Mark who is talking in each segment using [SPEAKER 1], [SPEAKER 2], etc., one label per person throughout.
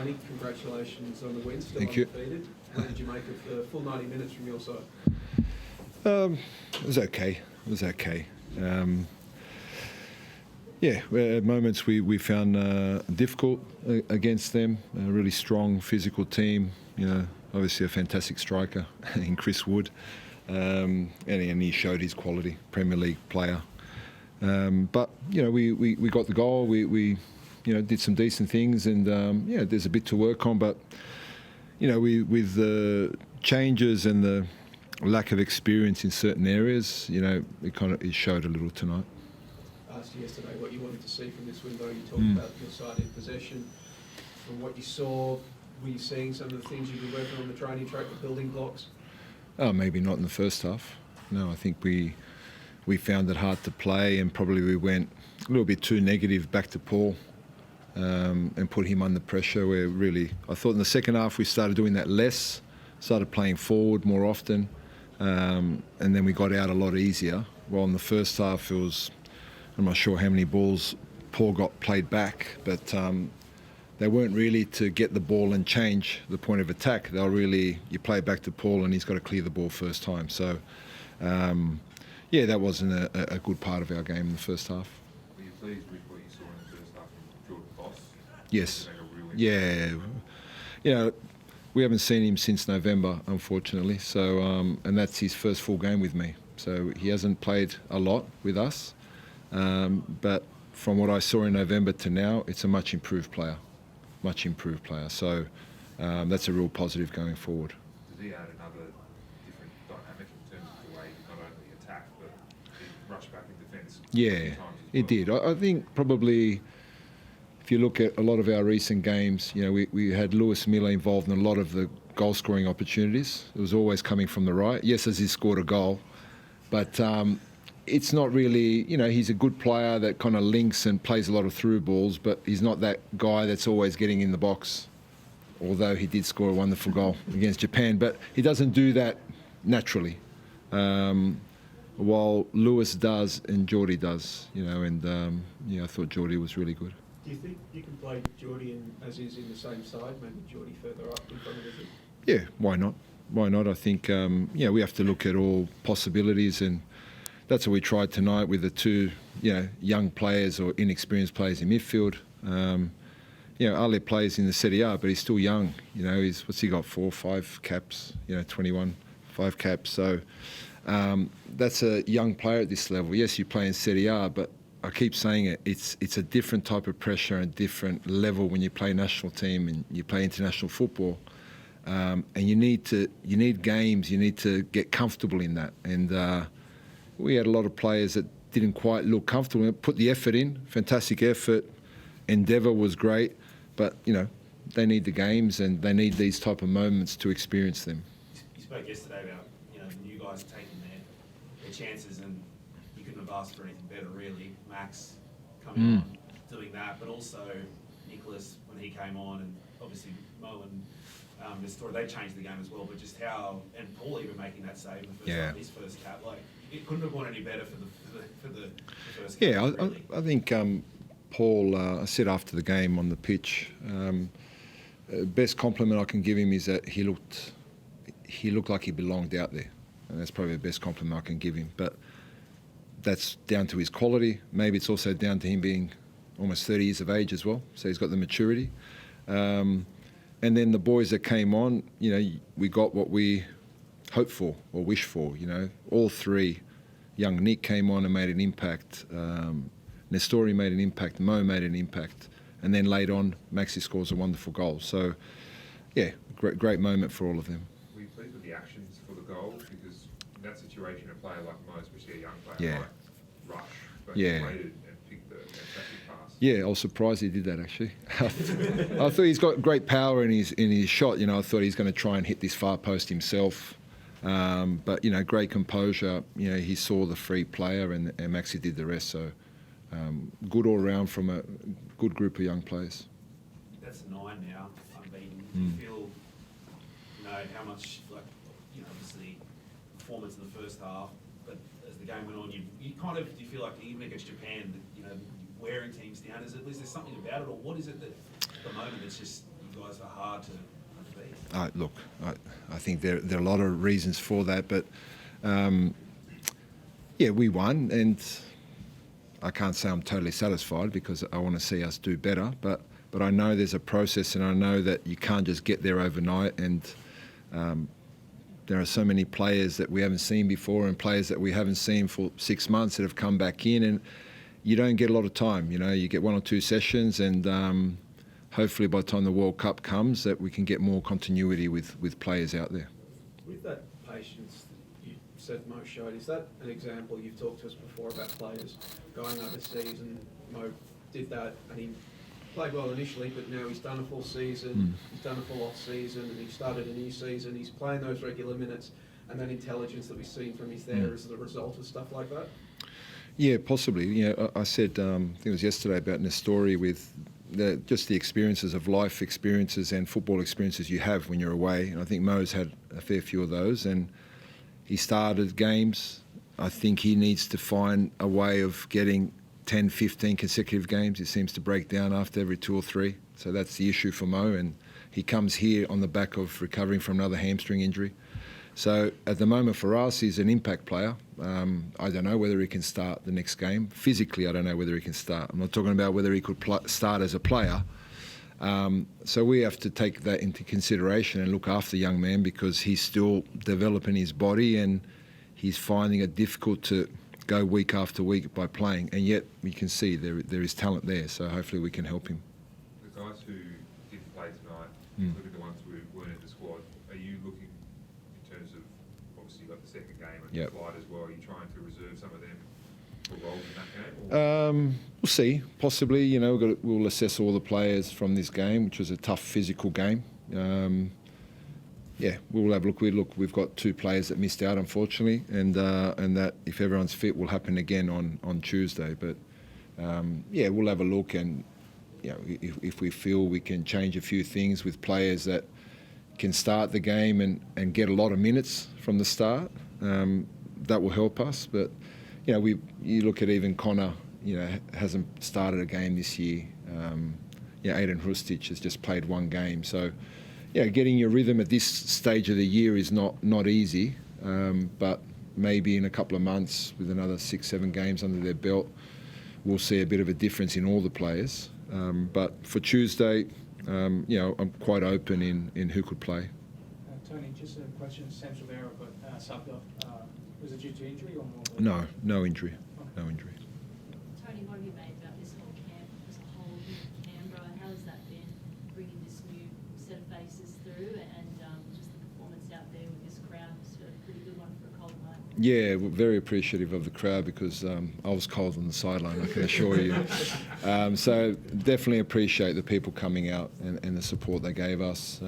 [SPEAKER 1] Danny, congratulations on the win, still
[SPEAKER 2] Thank you.
[SPEAKER 1] undefeated. How did you make of the full 90 minutes from your side?
[SPEAKER 2] It was okay. It was okay. At moments we found difficult against them. A really strong physical team. Obviously a fantastic striker in Chris Wood, and he showed his quality, Premier League player. But we got the goal. We did some decent things, and there's a bit to work on. But with the changes and the lack of experience in certain areas, it showed a little tonight.
[SPEAKER 1] I asked you yesterday what you wanted to see from this window. You talked about your side in possession. From what you saw, were you seeing some of the things you've been working on the training track, the building blocks?
[SPEAKER 2] Oh, maybe not in the first half. No, I think we found it hard to play, and probably we went a little bit too negative back to Paul, and put him under pressure. Where really, I thought in the second half we started doing that less, started playing forward more often, and then we got out a lot easier. While in the first half it was, I'm not sure how many balls Paul got played back, but they weren't really to get the ball and change the point of attack. They'll really, you play it back to Paul and he's got to clear the ball first time. So, that wasn't a good part of our game in the first half.
[SPEAKER 3] Were you pleased with what you saw in the first half from Jordan Boss?
[SPEAKER 2] Yes. Yeah. We haven't seen him since November, unfortunately. So, and that's his first full game with me. So he hasn't played a lot with us. But from what I saw in November to now, it's a much improved player. So that's a real positive going forward.
[SPEAKER 3] Does he add another different dynamic in terms of the way he not only attack but he rush back in defence?
[SPEAKER 2] Yeah, it did. I think probably if you look at a lot of our recent games, we had Lewis Miller involved in a lot of the goal scoring opportunities. It was always coming from the right. Yes, as he scored a goal, but it's not really, he's a good player that kind of links and plays a lot of through balls, but he's not that guy that's always getting in the box, although he did score a wonderful goal against Japan. But he doesn't do that naturally, while Lewis does and Geordie does, I thought Geordie was really good.
[SPEAKER 1] Do you think you can play Geordie as is in the same side, maybe Geordie further up in front of him?
[SPEAKER 2] Yeah, why not? I think, we have to look at all possibilities, and that's what we tried tonight with the two, young players or inexperienced players in midfield. Ali plays in the Serie A, but he's still young. What's he got? 4 or 5 caps? 21, 5 caps. So that's a young player at this level. Yes, you play in Serie A, but I keep saying it. It's a different type of pressure and different level when you play national team and you play international football. And you need games. You need to get comfortable in that. And we had a lot of players that didn't quite look comfortable. Put the effort in, fantastic effort. Endeavour was great, but they need the games and they need these type of moments to experience them.
[SPEAKER 4] You spoke yesterday about the new guys taking their chances, and you couldn't have asked for anything better, really. Max coming on, doing that, but also Nicholas when he came on, and obviously Mo and Mistori, they changed the game as well. But just how, and Paul even making that save in the first his first cap, it couldn't have gone any better for the first cap.
[SPEAKER 2] Yeah,
[SPEAKER 4] really.
[SPEAKER 2] I think Paul, I said after the game on the pitch, best compliment I can give him is that he looked like he belonged out there, and that's probably the best compliment I can give him. But that's down to his quality. Maybe it's also down to him being almost 30 years of age as well, so he's got the maturity. And then the boys that came on, we got what we hoped for or wished for. All three. Young Nick came on and made an impact. Nestori made an impact. Mo made an impact. And then later on, Maxi scores a wonderful goal. So, great moment for all of them.
[SPEAKER 3] Were you pleased with the actions for the goal? Because in that situation, a player like Mo, especially a young player, might rush, but he waited and picked the fantastic pass. Yeah, I was surprised he did that, actually. I thought he's got great power in his shot. I thought he's going to try and hit this far post himself. But, great composure. He saw the free player and Maxi did the rest. So, good all round from a good group of young players.
[SPEAKER 4] That's 9 now, unbeaten. Do you feel, how much, obviously, performance in the first half, but as the game went on, do you feel like even against Japan, wearing teams down? Is there something about it, or what is it that at the moment it's just guys are hard to beat?
[SPEAKER 2] Look, I think there are a lot of reasons for that, but yeah, we won, and I can't say I'm totally satisfied because I want to see us do better, but I know there's a process, and I know that you can't just get there overnight, and there are so many players that we haven't seen before and players that we haven't seen for 6 months that have come back in, and you don't get a lot of time. You get 1 or 2 sessions, and hopefully by the time the World Cup comes that we can get more continuity with players out there.
[SPEAKER 1] With that patience that you said Mo showed, is that an example? You've talked to us before about players going overseas, and Mo did that, and he played well initially, but now he's done a full season, he's done a full off season, and he started a new season. He's playing those regular minutes, and that intelligence that we've seen from his there is the result of stuff like that.
[SPEAKER 2] Yeah, possibly. I said, I think it was yesterday, about Nestori with just the experiences of life experiences and football experiences you have when you're away. And I think Mo's had a fair few of those, and he started games. I think he needs to find a way of getting 10, 15 consecutive games. He seems to break down after every 2 or 3. So that's the issue for Mo, and he comes here on the back of recovering from another hamstring injury. So at the moment for us, he's an impact player. I don't know whether he can start the next game. Physically, I don't know whether he can start. I'm not talking about whether he could start as a player. So we have to take that into consideration and look after the young man, because he's still developing his body and he's finding it difficult to go week after week by playing. And yet we can see there is talent there, so hopefully we can help him.
[SPEAKER 3] The guys who didn't play tonight, including the ones who weren't in the squad, are you looking, in terms of, obviously you got the second game and the flight as well, are you trying to reserve some of them for roles in that game?
[SPEAKER 2] We'll see. Possibly, we'll assess all the players from this game, which was a tough physical game. We'll have a look. We've got 2 players that missed out, unfortunately, and that if everyone's fit will happen again on Tuesday. But we'll have a look, and if we feel we can change a few things with players that can start the game and get a lot of minutes from the start, that will help us. But you look at even Connor, hasn't started a game this year. Aiden Hrustic has just played 1 game. So, getting your rhythm at this stage of the year is not easy. But maybe in a couple of months, with another 6, 7 games under their belt, we'll see a bit of a difference in all the players. But for Tuesday, I'm quite open in who could play.
[SPEAKER 5] Tony, just a question. Sam Silvera got subbed off. Was it due to injury or more?
[SPEAKER 2] No injury. No injury.
[SPEAKER 6] Tony, what have you made about this whole camp as a whole here in Canberra? How has that been, bringing this new set of faces through, and just the performance out there with this crowd? It's a pretty good one for a cold night.
[SPEAKER 2] Yeah, we're very appreciative of the crowd, because I was cold on the sideline, I can assure you. So definitely appreciate the people coming out and the support they gave us.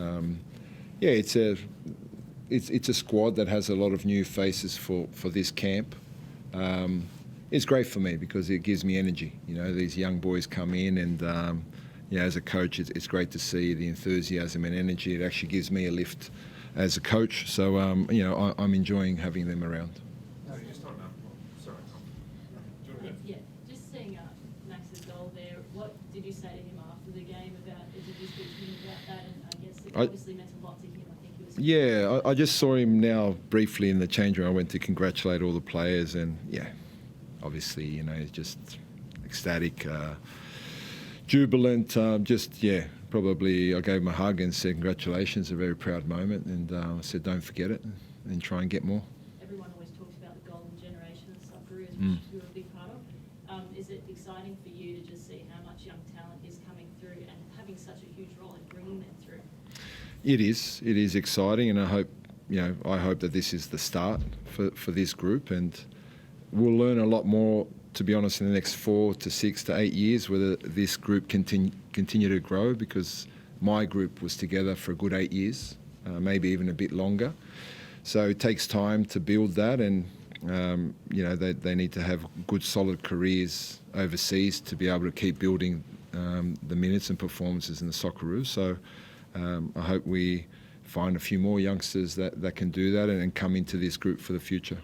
[SPEAKER 2] It's a squad that has a lot of new faces for this camp. It's great for me because it gives me energy. These young boys come in, and as a coach, it's great to see the enthusiasm and energy. It actually gives me a lift as a coach. So I'm enjoying having them around.
[SPEAKER 3] Just on sorry, Tom.
[SPEAKER 6] Yeah, just seeing Max's goal there. What did you say to him after the game about? Did you speak to him about that? And I guess it obviously meant a lot to him.
[SPEAKER 2] Yeah, I just saw him now briefly in the change room. I went to congratulate all the players, and obviously, he's just ecstatic, jubilant. Probably I gave him a hug and said congratulations, a very proud moment, and I said don't forget it and try and get more.
[SPEAKER 6] Everyone always talks about the golden generation of Socceroos, which you're a big part of. Is it exciting for you to just see how much young talent is coming through and having such a huge role in bringing them through?
[SPEAKER 2] It is exciting, and I hope that this is the start for this group, and we'll learn a lot more, to be honest, in the next 4 to 6 to 8 years, whether this group continue to grow, because my group was together for a good 8 years, maybe even a bit longer. So it takes time to build that, and they need to have good, solid careers overseas to be able to keep building the minutes and performances in the Socceroos. So I hope we find a few more youngsters that can do that and come into this group for the future.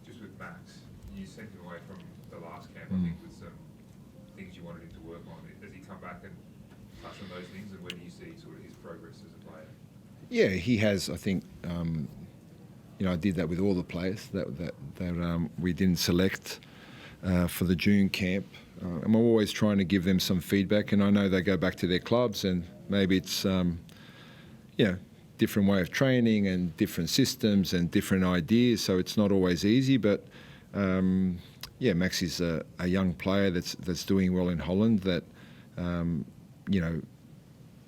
[SPEAKER 3] Just with Max, you sent him away from the last camp, I think, with some things you wanted him to work on. Does he come back and touch on those things, and where do you see sort of his progress as a player?
[SPEAKER 2] Yeah, he has. I think I did that with all the players that we didn't select for the June camp. I'm always trying to give them some feedback, and I know they go back to their clubs, and maybe it's different way of training and different systems and different ideas. So it's not always easy, but Max is a young player that's doing well in Holland. That I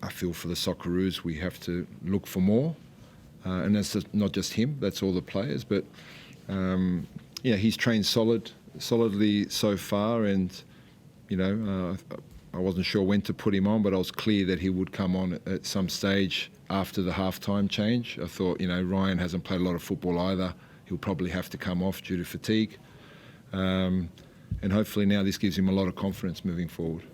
[SPEAKER 2] feel for the Socceroos, we have to look for more. And that's not just him, that's all the players. But, he's trained solidly so far. And, I wasn't sure when to put him on, but I was clear that he would come on at some stage after the half-time change. I thought, Ryan hasn't played a lot of football either. He'll probably have to come off due to fatigue. And hopefully now this gives him a lot of confidence moving forward.